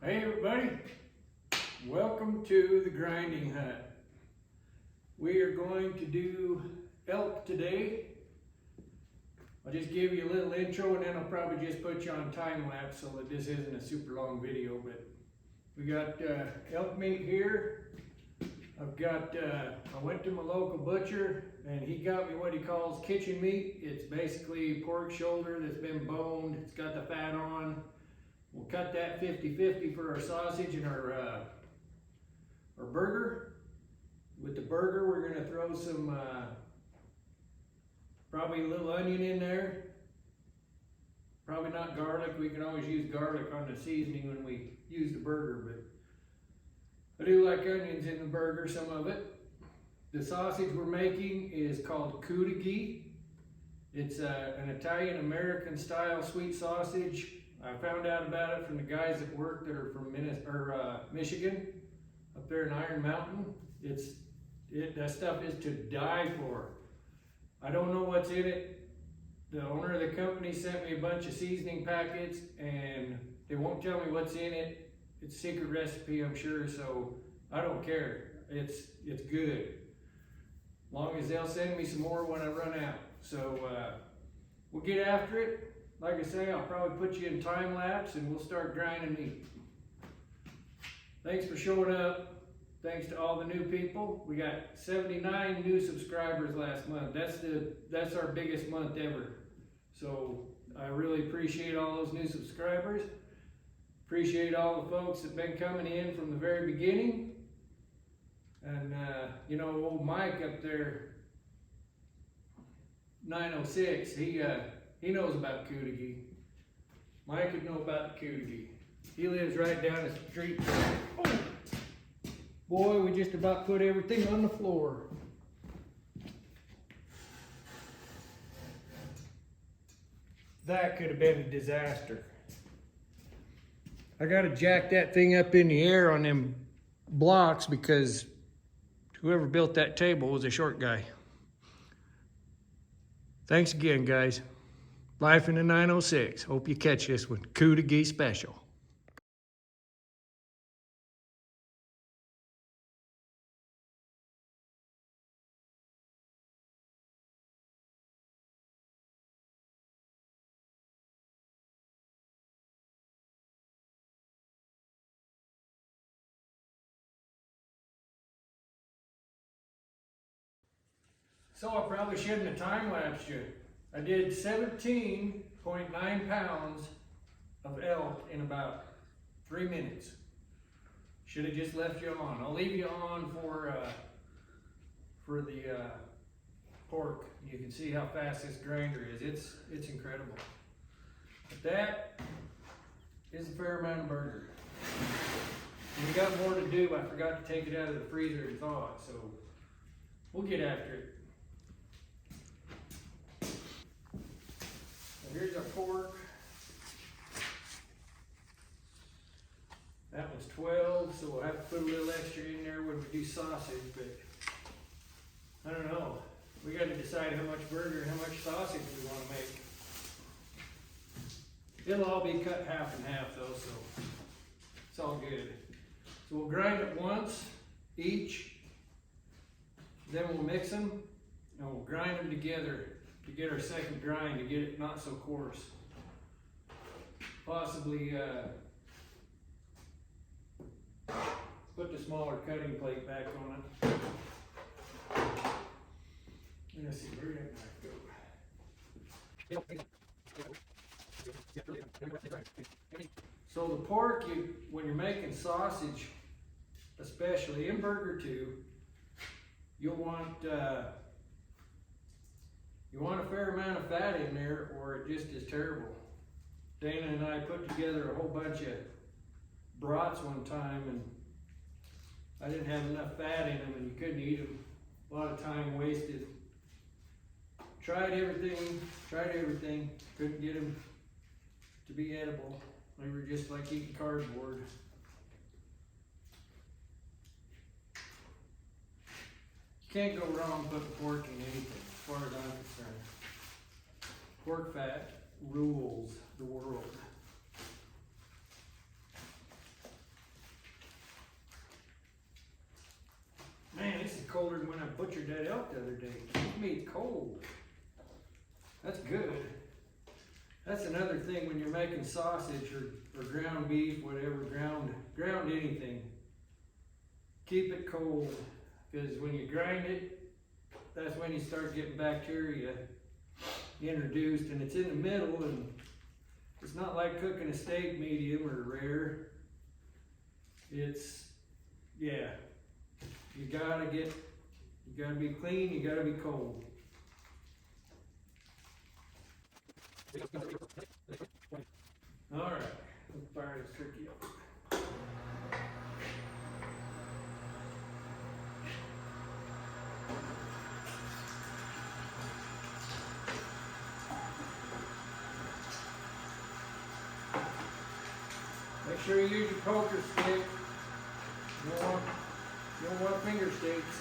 Hey everybody, welcome to the grinding hut. We are going to do elk today. I'll just give you a little intro and then I'll probably just put you on time lapse so that this isn't a super long video, but we got elk meat here. I went to my local butcher and he got me what he calls kitchen meat. It's basically pork shoulder that's been boned, it's got the fat on. We'll cut that 50-50 for our sausage and our burger. With the burger, we're gonna throw some, probably a little onion in there. Probably not garlic. We can always use garlic on the seasoning when we use the burger, but I do like onions in the burger, some of it. The sausage we're making is called Cudighi. It's an Italian-American style sweet sausage. I found out about it from the guys at work that are from Michigan, up there in Iron Mountain. That stuff is to die for. I don't know what's in it. The owner of the company sent me a bunch of seasoning packets and they won't tell me what's in it. It's a secret recipe, I'm sure, so I don't care. It's good. As long as they'll send me some more when I run out. So we'll get after it. Like I say, I'll probably put you in time lapse and we'll start grinding meat. Thanks for showing up. Thanks to all the new people. We got 79 new subscribers last month. That's our biggest month ever. So I really appreciate all those new subscribers. Appreciate all the folks that have been coming in from the very beginning. And you know, old Mike up there, 906, he knows about Cudighi. Mike would know about the Cudighi. He lives right down the street. Oh. Boy, we just about put everything on the floor. That could have been a disaster. I gotta jack that thing up in the air on them blocks because whoever built that table was a short guy. Thanks again, guys. Life in the 906. Hope you catch this one. Cudighi special. So I probably shouldn't have time-lapsed you. I did 17.9 pounds of elk in about 3 minutes. Should have just left you on. I'll leave you on for the pork. You can see how fast this grinder is. It's incredible. But that is a fair amount of burger. And we got more to do. I forgot to take it out of the freezer and thaw it, so we'll get after it. Here's our pork. That was 12, so we'll have to put a little extra in there when we do sausage, but I don't know. We got to decide how much burger and how much sausage we want to make. It'll all be cut half and half though, so it's all good. So we'll grind it once each, then we'll mix them and we'll grind them together to get our second grind, to get it not so coarse. Possibly put the smaller cutting plate back on it. Let's see, where did that go? So the pork, when you're making sausage, especially in burger too, you'll want a fair amount of fat in there or it just is terrible. Dana and I put together a whole bunch of brats one time and I didn't have enough fat in them and you couldn't eat them. A lot of time wasted. Tried everything, couldn't get them to be edible. They were just like eating cardboard. You can't go wrong putting pork in anything, as far as I'm concerned. Pork fat rules the world. butchered that elk the other day. This meat's cold. That's good. That's another thing when you're making sausage or ground beef, whatever, ground anything. Keep it cold, because when you grind it, that's when you start getting bacteria introduced, and it's in the middle, and it's not like cooking a steak medium or rare. It's, yeah, you gotta be clean, you gotta be cold. All right, let's fire this turkey up. Make sure you use your poker stick. You don't want finger sticks.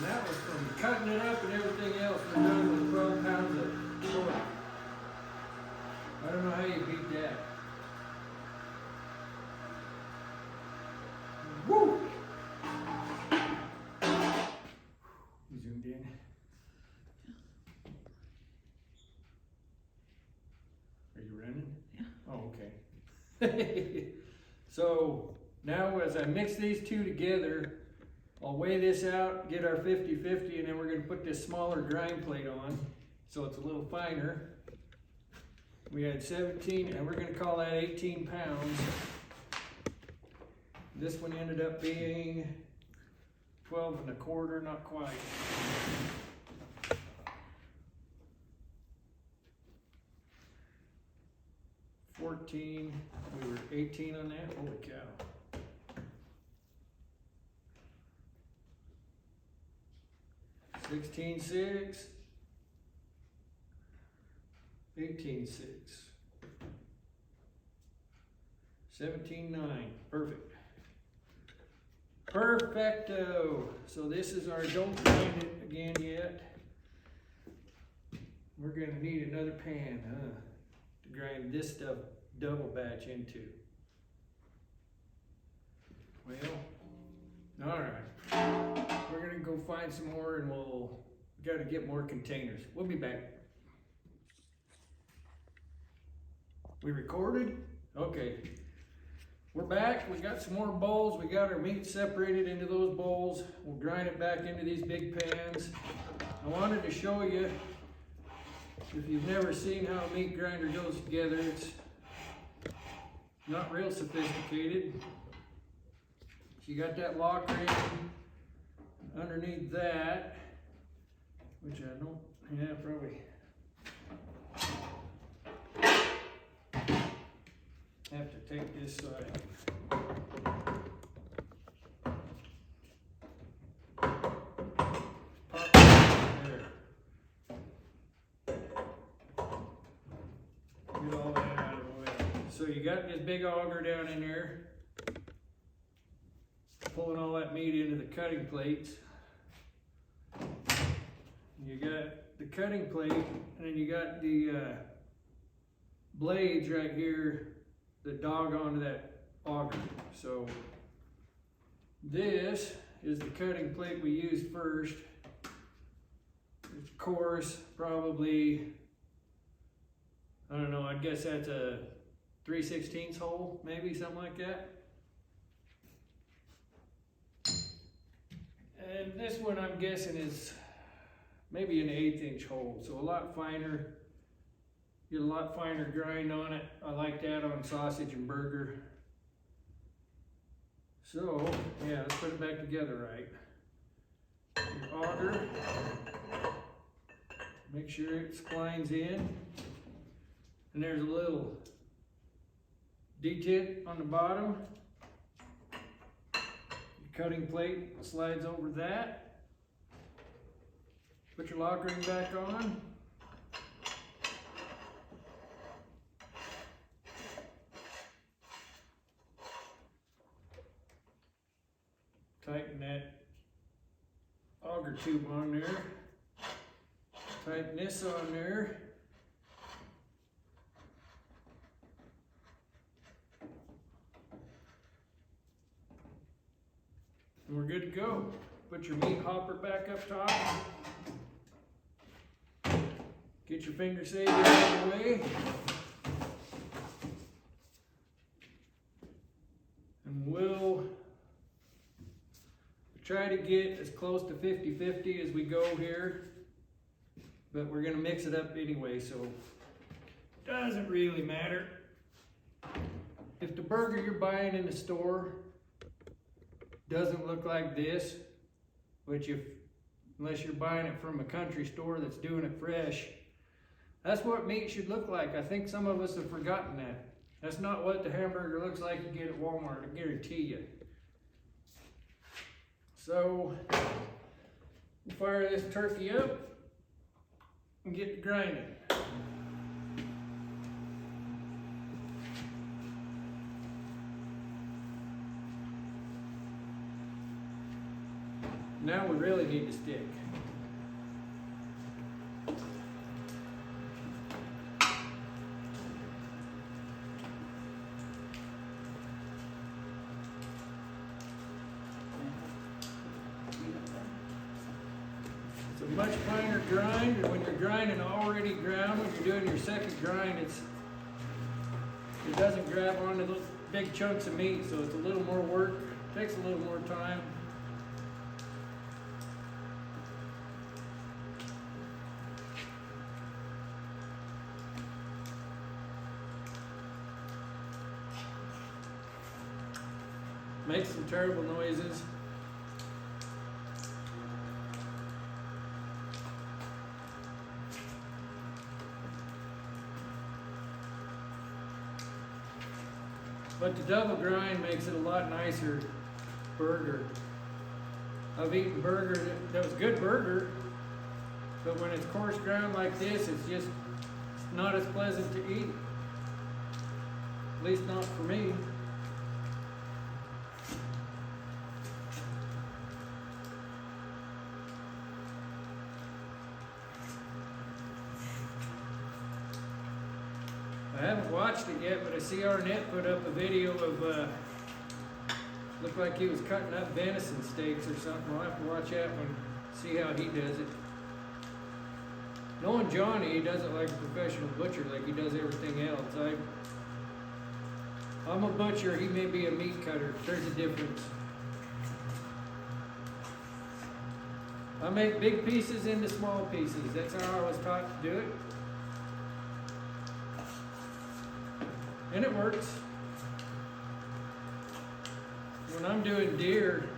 And that was from cutting it up and everything else. We're done with 12 pounds of pork. I don't know how you beat that. Woo! You zoomed in. Are you running? Yeah. Oh, okay. So now as I mix these two together, I'll weigh this out, get our 50-50, and then we're going to put this smaller grind plate on so it's a little finer. We had 17, and we're going to call that 18 pounds. This one ended up being 12 1/4, not quite. $14, we were 18 on that, holy cow. 16.6, 18.6, 17.9, perfect. Perfecto. So this is our, don't grind it again yet. We're gonna need another pan, to grind this stuff double batch into. Well, all right. We're gonna go find some more, and we gotta get more containers. We'll be back. We recorded? Okay. We're back. We got some more bowls. We got our meat separated into those bowls. We'll grind it back into these big pans. I wanted to show you, if you've never seen how a meat grinder goes together, it's not real sophisticated. You got that lock ring underneath that, which I don't, yeah, probably have to take this side. Pop there. Get all that out of the way. So you got this big auger down in there, pulling all that meat into the cutting plates. You got the cutting plate, and then you got the blades right here that dog onto that auger. So this is the cutting plate we used first. It's coarse, probably, I don't know, I guess that's a 3/16 hole, maybe something like that. And this one I'm guessing is maybe an 1/8 hole, so a lot finer. Get a lot finer grind on it. I like that on sausage and burger. So, yeah, let's put it back together right. Your auger. Make sure it splines in. And there's a little detent on the bottom. Your cutting plate slides over that. Put your lock ring back on. Tighten that auger tube on there. Tighten this on there. And we're good to go. Put your meat hopper back up top. Get your finger saver out of the way. And we'll try to get as close to 50-50 as we go here. But we're gonna mix it up anyway, so it doesn't really matter. If the burger you're buying in the store doesn't look like this, which unless you're buying it from a country store that's doing it fresh, that's what meat should look like. I think some of us have forgotten that. That's not what the hamburger looks like you get at Walmart, I guarantee you. So, we'll fire this turkey up and get to grinding. Now we really need to stick. It's a much finer grind, and when you're grinding already ground, when you're doing your second grind, it doesn't grab onto those big chunks of meat, so it's a little more work, takes a little more time. Makes some terrible noises. But the double grind makes it a lot nicer burger. I've eaten burger that was good burger, but when it's coarse ground like this, it's not as pleasant to eat. At least not for me. I haven't watched it yet, but I see Arnett put up a video of, looked like he was cutting up venison steaks or something. I'll have to watch that one, see how he does it. Knowing Johnny, he does it like a professional butcher, like he does everything else. I'm a butcher, he may be a meat cutter. There's a difference. I make big pieces into small pieces. That's how I was taught to do it. And it works. When I'm doing deer,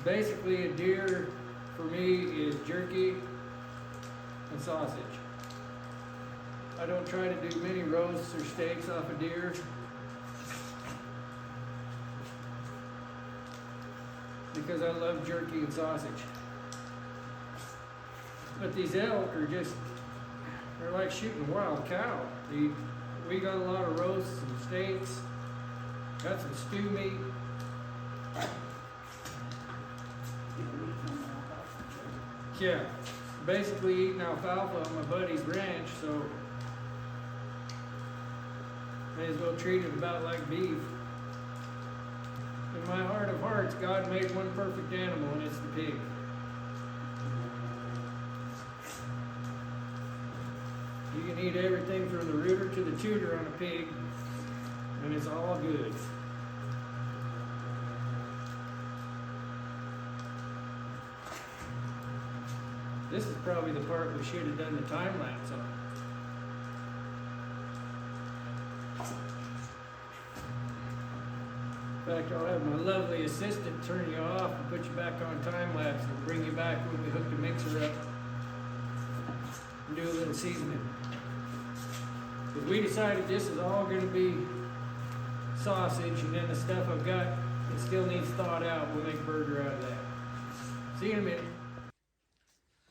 basically a deer for me is jerky and sausage. I don't try to do many roasts or steaks off a deer. Because I love jerky and sausage. But these elk are they're like shooting a wild cow. We got a lot of roasts and steaks, got some stew meat. Yeah, basically eating alfalfa on my buddy's ranch, so may as well treat it about like beef. In my heart of hearts, God made one perfect animal, and it's the pig. You can eat everything from the rooter to the tutor on a pig, and it's all good. This is probably the part we should have done the time lapse on. In fact, I'll have my lovely assistant turn you off and put you back on time lapse and bring you back when we hook the mixer up and do a little seasoning. Because we decided this is all going to be sausage, and then the stuff I've got that still needs thawed out, we'll make burger out of that. See you in a minute.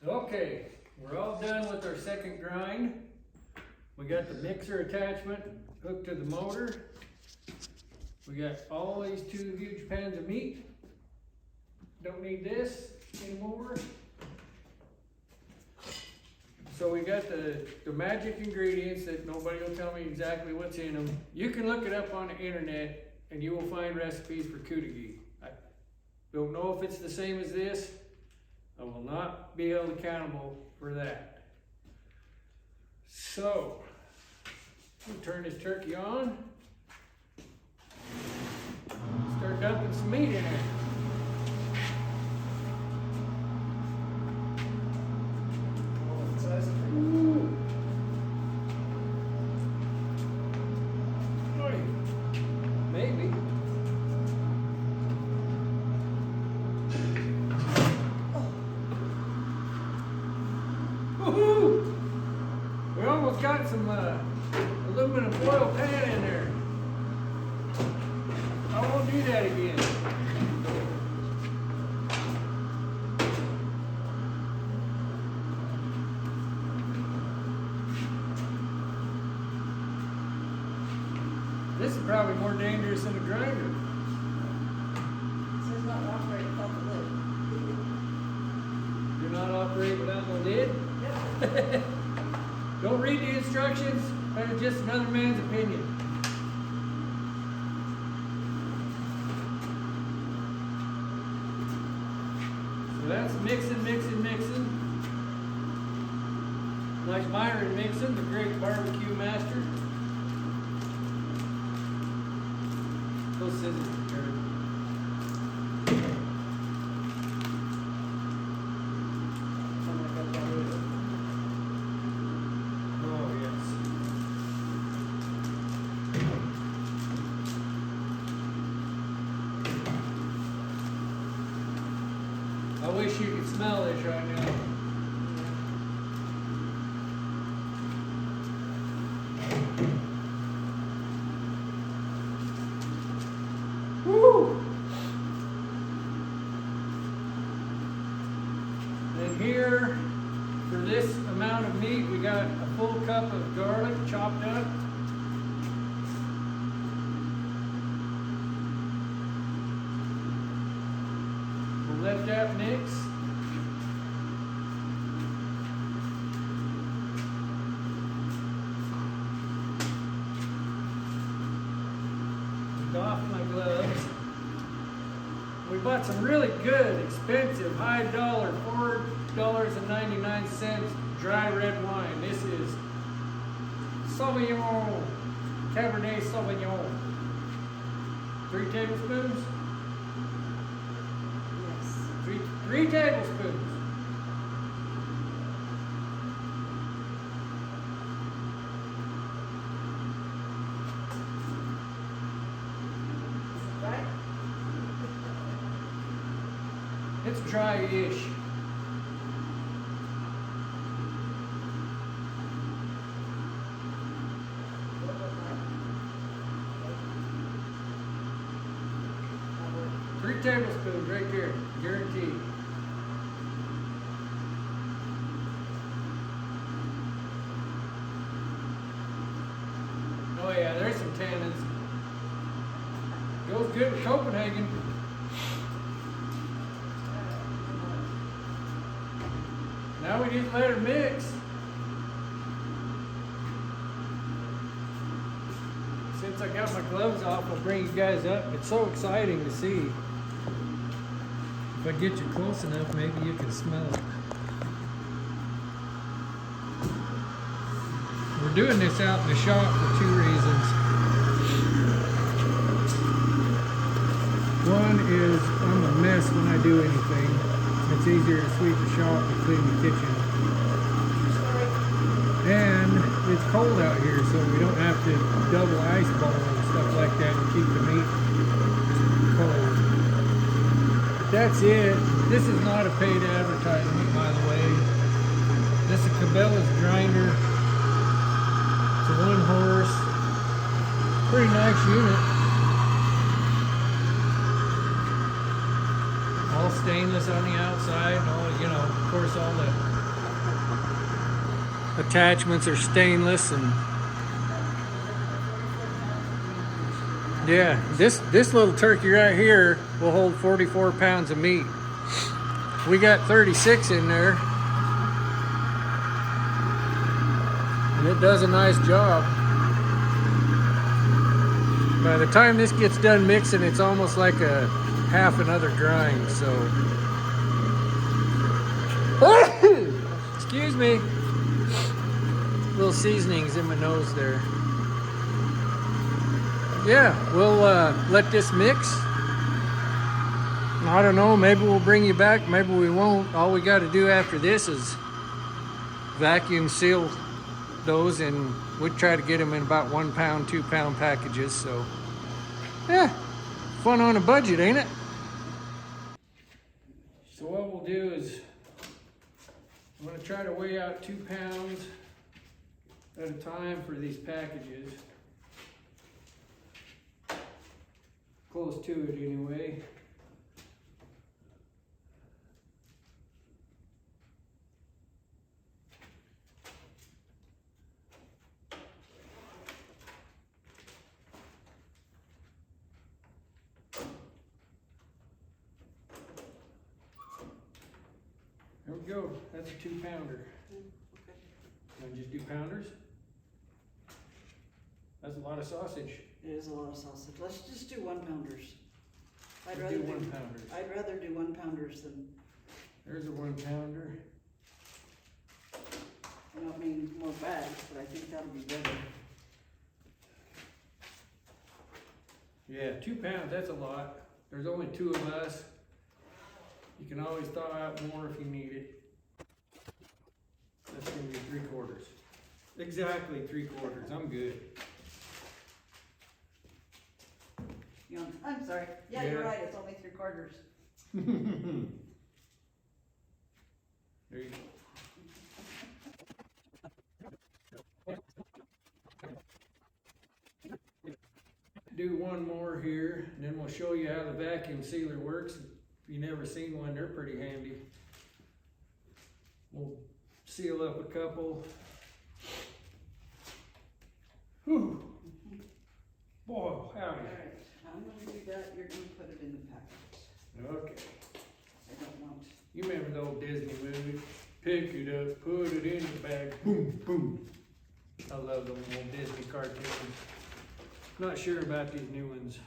Okay, we're all done with our second grind. We got the mixer attachment hooked to the motor. We got all these 2 huge pans of meat. Don't need this anymore. So we got the magic ingredients that nobody will tell me exactly what's in them. You can look it up on the internet and you will find recipes for Cudighi. I don't know if it's the same as this. I will not be held accountable for that. So, we'll turn this turkey on. Start dumping some meat in there. Maybe. Woohoo! We almost got some aluminum foil pan in there. I won't do that again. This is probably more dangerous than a grinder. It says not operate without the lid. You're not operating without no lid? Yep. Don't read the instructions, that is just another man's opinion. So that's mixing. Like Myron Mixon, the great barbecue master. Those scissors are terrible. Oh, yes. I wish you could smell this right now. Woo! And here, for this amount of meat, we got a full cup of garlic chopped up. We'll let that mix. Off my gloves. We bought some really good, expensive, high dollar, $4.99 dry red wine. This is Sauvignon, Cabernet Sauvignon. 3 tablespoons? Yes. Three tablespoons. Right? It's dry-ish. What was that? 3 tablespoons right there, guaranteed. Oh yeah, there's some tannins. Goes good with Copenhagen. Now we just let her mix. Since I got my gloves off, I'll bring you guys up. It's so exciting to see. If I get you close enough, maybe you can smell it. We're doing this out in the shop for 2 reasons. One is I'm a mess when I do anything. It's easier to sweep the shop and clean the kitchen. And it's cold out here, so we don't have to double ice bowl and stuff like that to keep the meat cold. But that's it. This is not a paid advertisement, by the way. This is Cabela's grinder. It's a 1-horse. Pretty nice unit. All stainless on the outside, and all, you know, of course, all the attachments are stainless, and yeah, this little turkey right here will hold 44 pounds of meat. We got 36 in there, and it does a nice job. By the time this gets done mixing, it's almost like a half another grind, so. Excuse me. Little seasonings in my nose there. Yeah, we'll let this mix. I don't know, maybe we'll bring you back, maybe we won't. All we got to do after this is vacuum seal those, and we'd try to get them in about 1 pound, 2 pound packages. So yeah, fun on a budget, ain't it? So what we'll do is I'm going to try to weigh out 2 pounds at a time for these packages. Close to it anyway. There we go, that's a 2 pounder. Okay. Want to just do pounders? That's a lot of sausage. It is a lot of sausage. Let's just do 1 pounders. I'd Let's rather do 1 pounders. I'd rather do 1 pounders than, There's a 1 pounder. I don't mean more bags, but I think that'll be better. Yeah, 2 pounds, that's a lot. There's only 2 of us. You can always thaw out more if you need it. That's gonna be 3/4. Exactly 3/4, I'm good. You know, I'm sorry. Yeah, you're Yeah. right, it's only 3/4. There you go. Do one more here, and then we'll show you how the vacuum sealer works. If you've never seen one, they're pretty handy. We'll seal up a couple. Whew. Boy, howdy. Alright, I'm gonna do that, you're gonna put it in the packet. Okay. I don't want, You remember the old Disney movie? Pick it up, put it in the bag, boom, boom. I love them old Disney cartoons. Not sure about these new ones.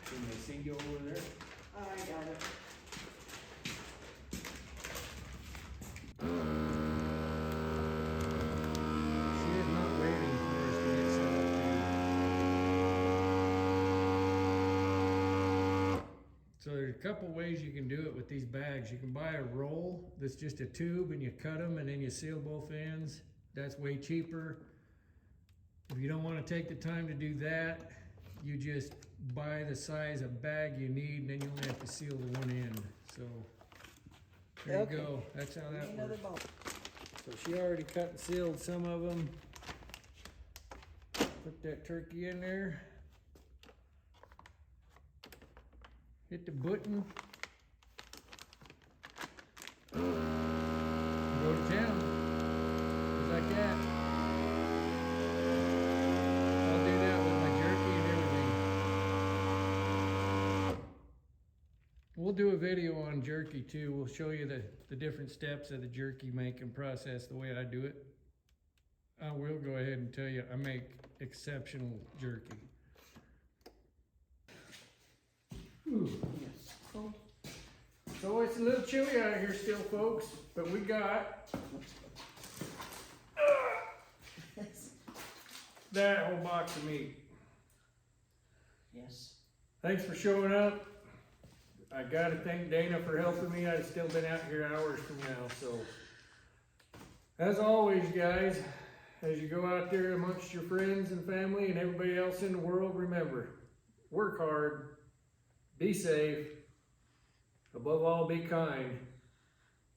Can they see you over there? I got it. She is not waiting for us to get started. So there's a couple ways you can do it with these bags. You can buy a roll that's just a tube and you cut them and then you seal both ends. That's way cheaper. If you don't want to take the time to do that, you just buy the size of bag you need, and then you only have to seal the one end. So there Okay. you go. That's how that Another works. bowl. So she already cut and sealed some of them. Put that turkey in there. Hit the button. Go to town. Just like that. I'll do that with my jerky and everything. We'll do a video on jerky too. We'll show you the different steps of the jerky making process, the way I do it. I will go ahead and tell you, I make exceptional jerky. Ooh. Yes. Cool. So it's a little chilly out here still, folks, but we got that whole box of meat. Yes. Thanks for showing up. I gotta thank Dana for helping me. I've still been out here hours from now, so. As always, guys, as you go out there amongst your friends and family and everybody else in the world, remember, work hard, be safe, above all, be kind,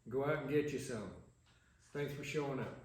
go out and get you some. Thanks for showing up.